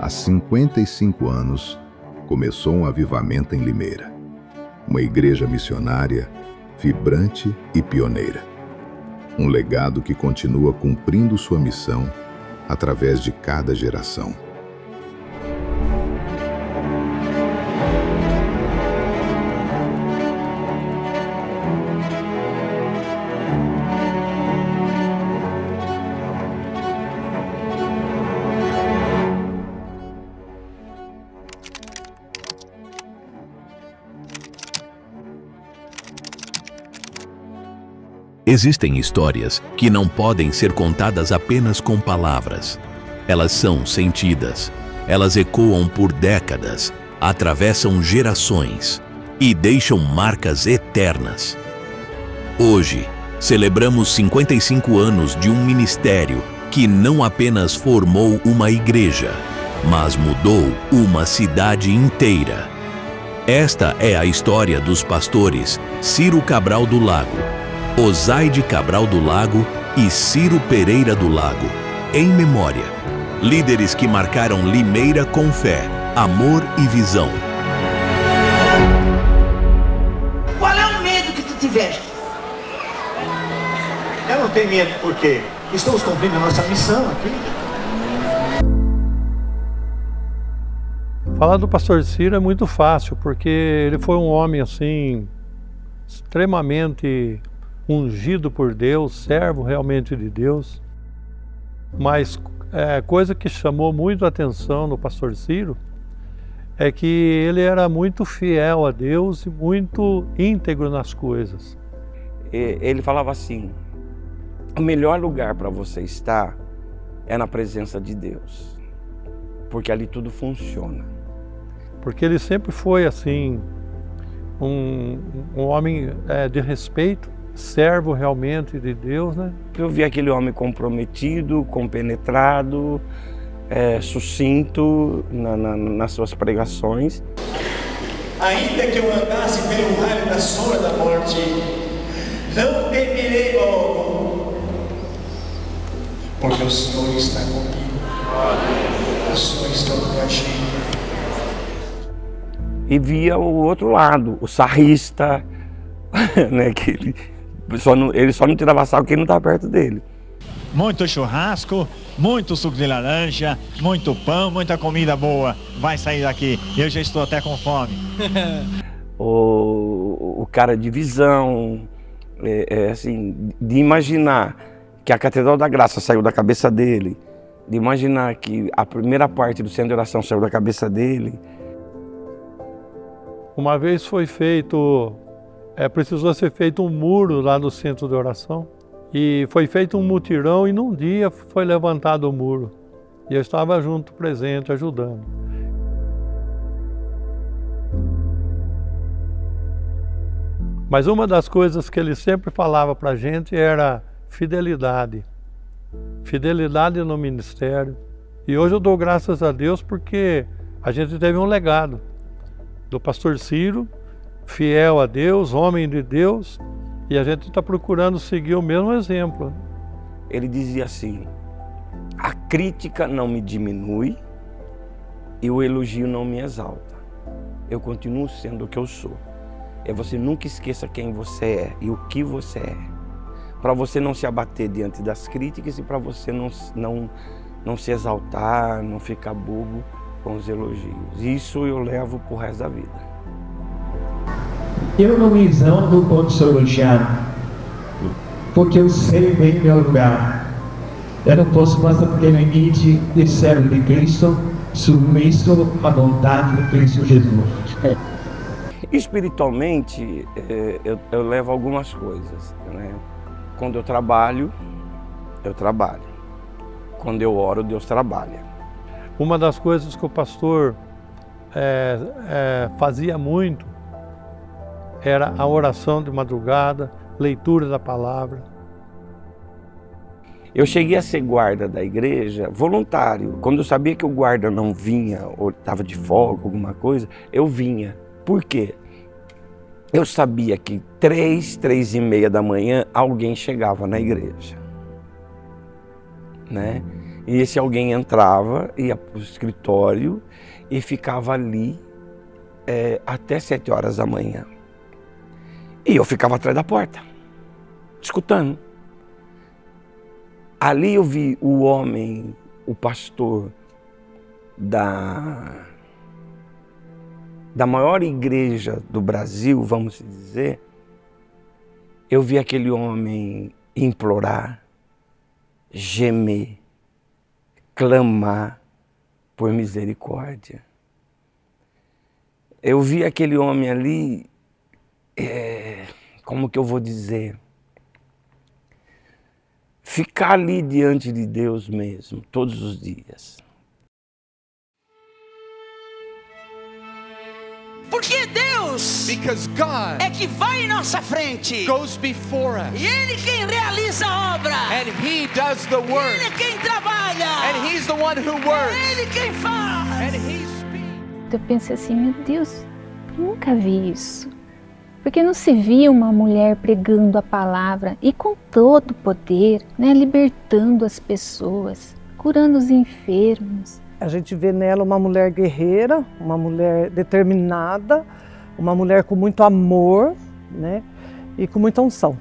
há 55 anos, começou um avivamento em Limeira. Uma igreja missionária, vibrante e pioneira. Um legado que continua cumprindo sua missão através de cada geração. Existem histórias que não podem ser contadas apenas com palavras. Elas são sentidas, elas ecoam por décadas, atravessam gerações e deixam marcas eternas. Hoje, celebramos 55 anos de um ministério que não apenas formou uma igreja, mas mudou uma cidade inteira. Esta é a história dos pastores Ciro Cabral do Lago, Osaide Cabral do Lago e Ciro Pereira do Lago, em memória. Líderes que marcaram Limeira com fé, amor e visão. Qual é o medo que tu tiveste? Eu não tenho medo porque estamos cumprindo a nossa missão aqui. Falar do pastor Ciro é muito fácil, porque ele foi um homem assim, extremamente ungido por Deus, servo realmente de Deus. Mas coisa que chamou muito a atenção no pastor Ciro é que ele era muito fiel a Deus e muito íntegro nas coisas. Ele falava assim: o melhor lugar para você estar é na presença de Deus, porque ali tudo funciona. Porque ele sempre foi assim, um homem de respeito, servo realmente de Deus, né? Eu vi aquele homem comprometido, compenetrado, sucinto nas suas pregações. Ainda que eu andasse pelo vale da sombra da morte, não temerei mal, porque o Senhor está comigo. O Senhor está me agindo. E via o outro lado, o sarrista, né, que ele só não tirava sarro quem não estava perto dele. Muito churrasco, muito suco de laranja, muito pão, muita comida boa. Vai sair daqui, eu já estou até com fome. o cara de visão, assim, de imaginar que a Catedral da Graça saiu da cabeça dele, de imaginar que a primeira parte do centro de oração saiu da cabeça dele. Uma vez foi feito, precisou ser feito um muro lá no centro de oração. E foi feito um mutirão e num dia foi levantado o muro. E eu estava junto, presente, ajudando. Mas uma das coisas que ele sempre falava para a gente era fidelidade. Fidelidade no ministério. E hoje eu dou graças a Deus porque a gente teve um legado do pastor Ciro, fiel a Deus, homem de Deus, e a gente está procurando seguir o mesmo exemplo. Ele dizia assim: a crítica não me diminui e o elogio não me exalta. Eu continuo sendo o que eu sou. Você nunca esqueça quem você é e o que você é, para você não se abater diante das críticas e para você não se exaltar, não ficar bobo com os elogios. Isso eu levo pro resto da vida. Eu não me exalto quando sou elogiado, porque eu sei bem meu lugar. Eu não posso passar pelo limite de servo de Cristo, submisso à vontade de Cristo Jesus. Espiritualmente, eu levo algumas coisas, né? Quando eu trabalho, eu trabalho. Quando eu oro, Deus trabalha. Uma das coisas que o pastor fazia muito era a oração de madrugada, leitura da palavra. Eu cheguei a ser guarda da igreja voluntário. Quando eu sabia que o guarda não vinha, ou estava de folga, alguma coisa, eu vinha. Por quê? Eu sabia que 3h30 da manhã alguém chegava na igreja, né? E esse alguém entrava, ia para o escritório e ficava ali até 7 horas da manhã. E eu ficava atrás da porta, escutando. Ali eu vi o homem, o pastor da maior igreja do Brasil, vamos dizer. Eu vi aquele homem implorar, gemer, clamar por misericórdia. Eu vi aquele homem ali, como que eu vou dizer? Ficar ali diante de Deus mesmo, todos os dias. Porque Deus é que vai em nossa frente. Goes before us. E Ele quem realiza a obra. And He does the work. Ele quem trabalha. And He's the one who works. Ele quem faz. And He speaks. Eu pensei assim, meu Deus, nunca vi isso. Porque não se via uma mulher pregando a palavra e com todo o poder, né, libertando as pessoas, curando os enfermos. A gente vê nela uma mulher guerreira, uma mulher determinada, uma mulher com muito amor, né, e com muita unção.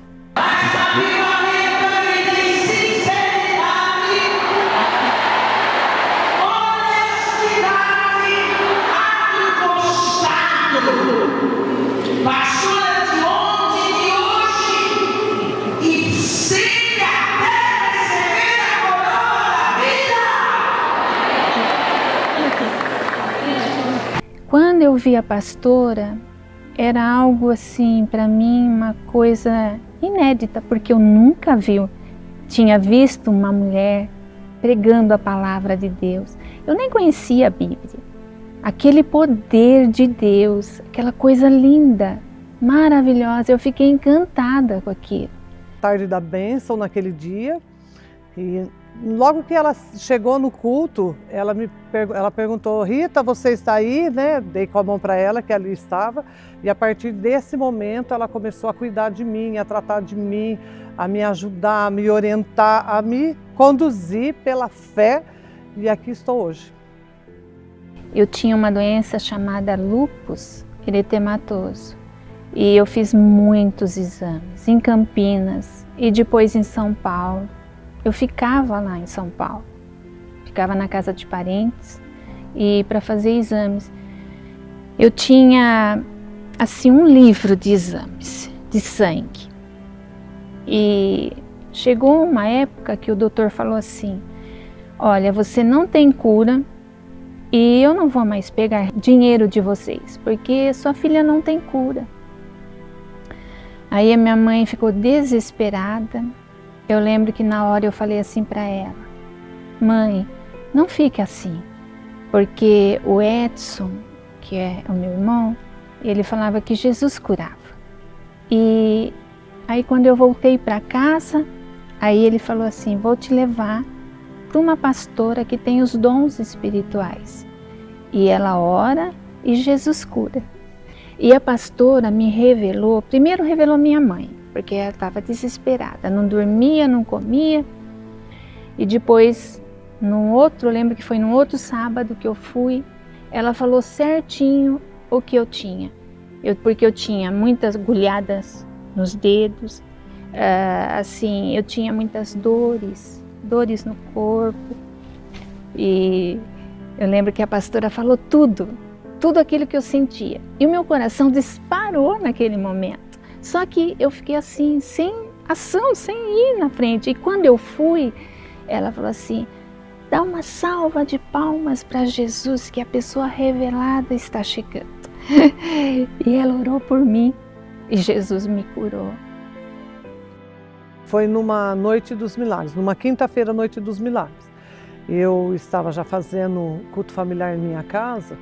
Quando eu vi a pastora, era algo assim, para mim, uma coisa inédita, porque eu nunca tinha visto uma mulher pregando a palavra de Deus. Eu nem conhecia a Bíblia. Aquele poder de Deus, aquela coisa linda, maravilhosa, eu fiquei encantada com aquilo. Tarde da bênção naquele dia, e logo que ela chegou no culto, ela perguntou, Rita, você está aí? Né? Dei com a mão para ela, que ali estava, e a partir desse momento ela começou a cuidar de mim, a tratar de mim, a me ajudar, a me orientar, a me conduzir pela fé, e aqui estou hoje. Eu tinha uma doença chamada lúpus eritematoso, e eu fiz muitos exames em Campinas e depois em São Paulo. Eu ficava lá em São Paulo, ficava na casa de parentes e para fazer exames. Eu tinha assim um livro de exames de sangue e chegou uma época que o doutor falou assim, olha, você não tem cura e eu não vou mais pegar dinheiro de vocês, porque sua filha não tem cura. Aí a minha mãe ficou desesperada. Eu lembro que na hora eu falei assim para ela, mãe, não fique assim, porque o Edson, que é o meu irmão, ele falava que Jesus curava. E aí quando eu voltei para casa, aí ele falou assim, vou te levar para uma pastora que tem os dons espirituais. E ela ora e Jesus cura. E a pastora me revelou, primeiro revelou minha mãe, porque ela estava desesperada, não dormia, não comia. E depois, eu lembro que foi num outro sábado que eu fui, ela falou certinho o que eu tinha. Porque eu tinha muitas agulhadas nos dedos, assim, eu tinha muitas dores no corpo. E eu lembro que a pastora falou tudo aquilo que eu sentia. E o meu coração disparou naquele momento. Só que eu fiquei assim, sem ação, sem ir na frente. E quando eu fui, ela falou assim, dá uma salva de palmas para Jesus, que a pessoa revelada está chegando. E ela orou por mim e Jesus me curou. Foi numa noite dos milagres, numa quinta-feira, noite dos milagres. Eu estava já fazendo culto familiar em minha casa,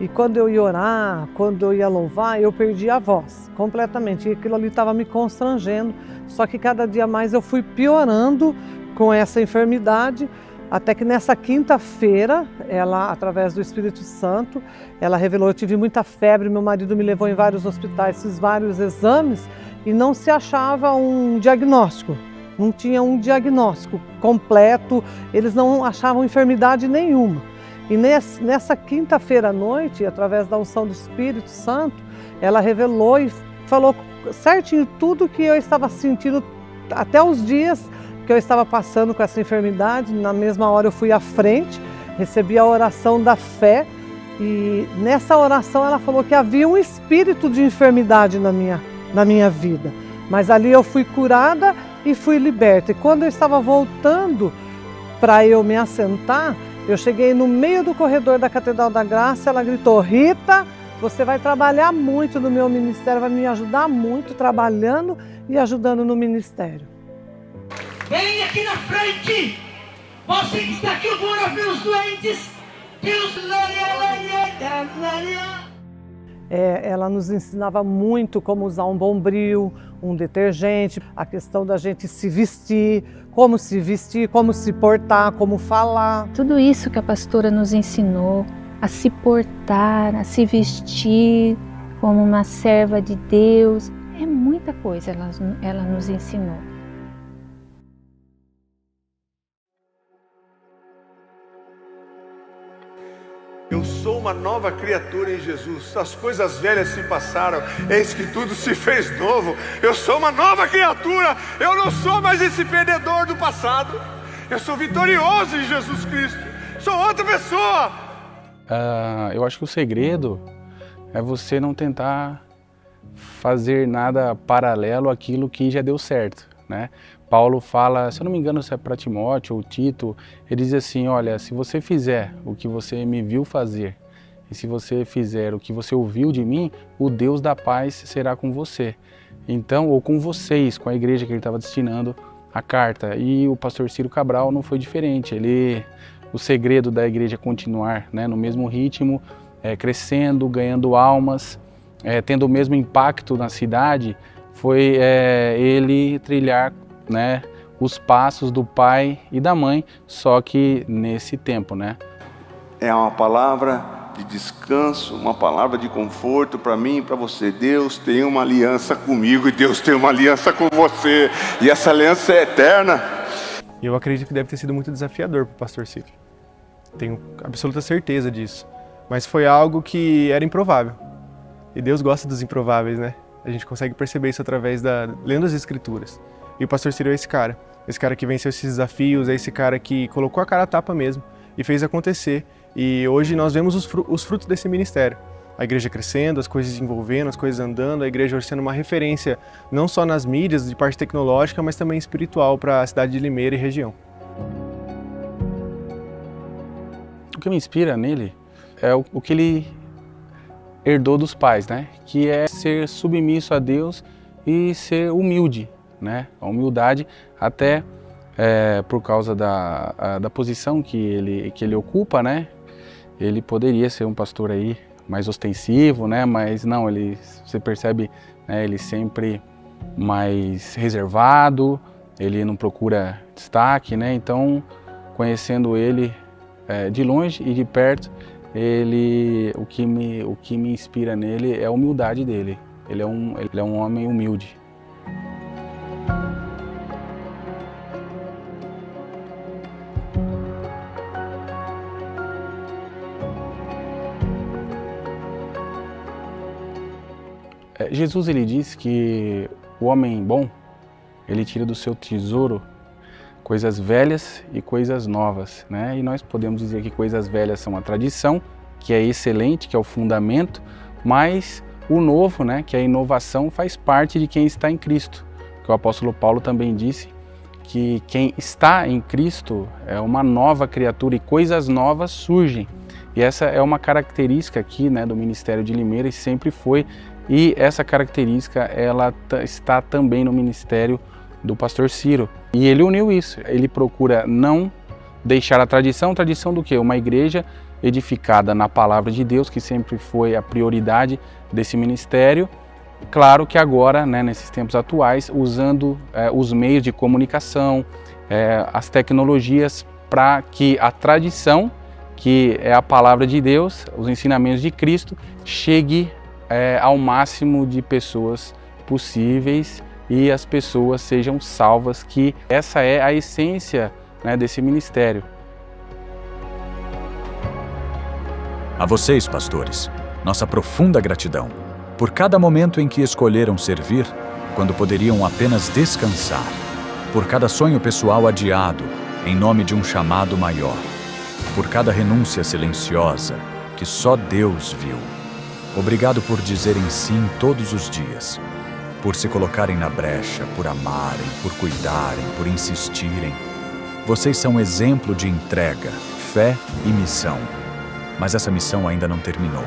e quando eu ia orar, quando eu ia louvar, eu perdi a voz completamente. E aquilo ali estava me constrangendo. Só que cada dia mais eu fui piorando com essa enfermidade, até que nessa quinta-feira, ela, através do Espírito Santo, ela revelou, eu tive muita febre, meu marido me levou em vários hospitais, fiz vários exames e não se achava um diagnóstico, não tinha um diagnóstico completo, eles não achavam enfermidade nenhuma. E nessa quinta-feira à noite, através da unção do Espírito Santo, ela revelou e falou certinho tudo que eu estava sentindo até os dias que eu estava passando com essa enfermidade. Na mesma hora eu fui à frente, recebi a oração da fé e nessa oração ela falou que havia um espírito de enfermidade na minha vida. Mas ali eu fui curada e fui liberta. E quando eu estava voltando para eu me assentar, eu cheguei no meio do corredor da Catedral da Graça, ela gritou: Rita, você vai trabalhar muito no meu ministério, vai me ajudar muito trabalhando e ajudando no ministério. Vem aqui na frente, você que está aqui, eu vou ouvir os doentes. Deus, ela nos ensinava muito como usar um bombril, um detergente, a questão da gente se vestir, como se portar, como falar. Tudo isso que a pastora nos ensinou, a se portar, a se vestir como uma serva de Deus, é muita coisa ela nos ensinou. Eu sou uma nova criatura em Jesus. As coisas velhas se passaram, eis que tudo se fez novo. Eu sou uma nova criatura. Eu não sou mais esse perdedor do passado. Eu sou vitorioso em Jesus Cristo. Sou outra pessoa. Eu acho que o segredo é você não tentar fazer nada paralelo àquilo que já deu certo, né? Paulo fala, se eu não me engano, se é para Timóteo ou Tito, ele diz assim: olha, se você fizer o que você me viu fazer, e se você fizer o que você ouviu de mim, o Deus da paz será com você. Então, ou com vocês, com a igreja que ele estava destinando a carta. E o pastor Ciro Cabral não foi diferente. O segredo da igreja continuar, né, no mesmo ritmo, crescendo, ganhando almas, tendo o mesmo impacto na cidade, foi ele trilhar, né, os passos do pai e da mãe, só que nesse tempo, né? É uma palavra de descanso, uma palavra de conforto para mim e para você. Deus tem uma aliança comigo e Deus tem uma aliança com você. E essa aliança é eterna. Eu acredito que deve ter sido muito desafiador para o pastor Ciro. Tenho absoluta certeza disso. Mas foi algo que era improvável. E Deus gosta dos improváveis, né? A gente consegue perceber isso através lendo as Escrituras. E o pastor Ciro é esse cara que venceu esses desafios, é esse cara que colocou a cara a tapa mesmo e fez acontecer. E hoje nós vemos os frutos desse ministério. A igreja crescendo, as coisas desenvolvendo, as coisas andando, a igreja hoje sendo uma referência não só nas mídias, de parte tecnológica, mas também espiritual para a cidade de Limeira e região. O que me inspira nele é o que ele herdou dos pais, né? Que é ser submisso a Deus e ser humilde, né? A humildade até por causa da posição que ele ocupa, né? Ele poderia ser um pastor aí mais ostensivo, né? Mas não, você percebe, né? Ele sempre mais reservado, ele não procura destaque, né? Então, conhecendo ele de longe e de perto, o que me inspira nele é a humildade dele. Ele é um homem humilde. Jesus, ele diz que o homem bom, ele tira do seu tesouro coisas velhas e coisas novas, né? E nós podemos dizer que coisas velhas são a tradição, que é excelente, que é o fundamento, mas o novo, né, que é a inovação, faz parte de quem está em Cristo. Que o apóstolo Paulo também disse que quem está em Cristo é uma nova criatura e coisas novas surgem. E essa é uma característica aqui, né, do Ministério de Limeira e sempre foi. E essa característica ela está também no ministério do pastor Ciro. E ele uniu isso. Ele procura não deixar a tradição do quê? Uma igreja edificada na palavra de Deus, que sempre foi a prioridade desse ministério. Claro que agora, né, nesses tempos atuais, usando os meios de comunicação, as tecnologias, para que a tradição, que é a palavra de Deus, os ensinamentos de Cristo, chegue ao máximo de pessoas possíveis e as pessoas sejam salvas, que essa é a essência, né, desse ministério. A vocês, pastores, nossa profunda gratidão por cada momento em que escolheram servir, quando poderiam apenas descansar, por cada sonho pessoal adiado, em nome de um chamado maior, por cada renúncia silenciosa que só Deus viu. Obrigado por dizerem sim todos os dias, por se colocarem na brecha, por amarem, por cuidarem, por insistirem. Vocês são exemplo de entrega, fé e missão. Mas essa missão ainda não terminou.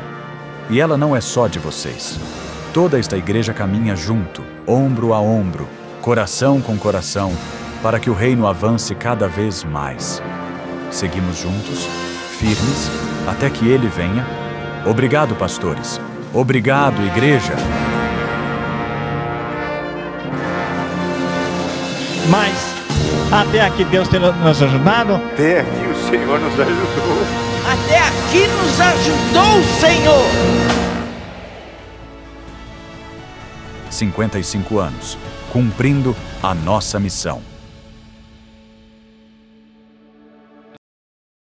E ela não é só de vocês. Toda esta igreja caminha junto, ombro a ombro, coração com coração, para que o reino avance cada vez mais. Seguimos juntos, firmes, até que ele venha. Obrigado, pastores. Obrigado, igreja. Mas até aqui Deus tem nos ajudado. Até aqui o Senhor nos ajudou. Até aqui nos ajudou o Senhor. 55 anos, cumprindo a nossa missão.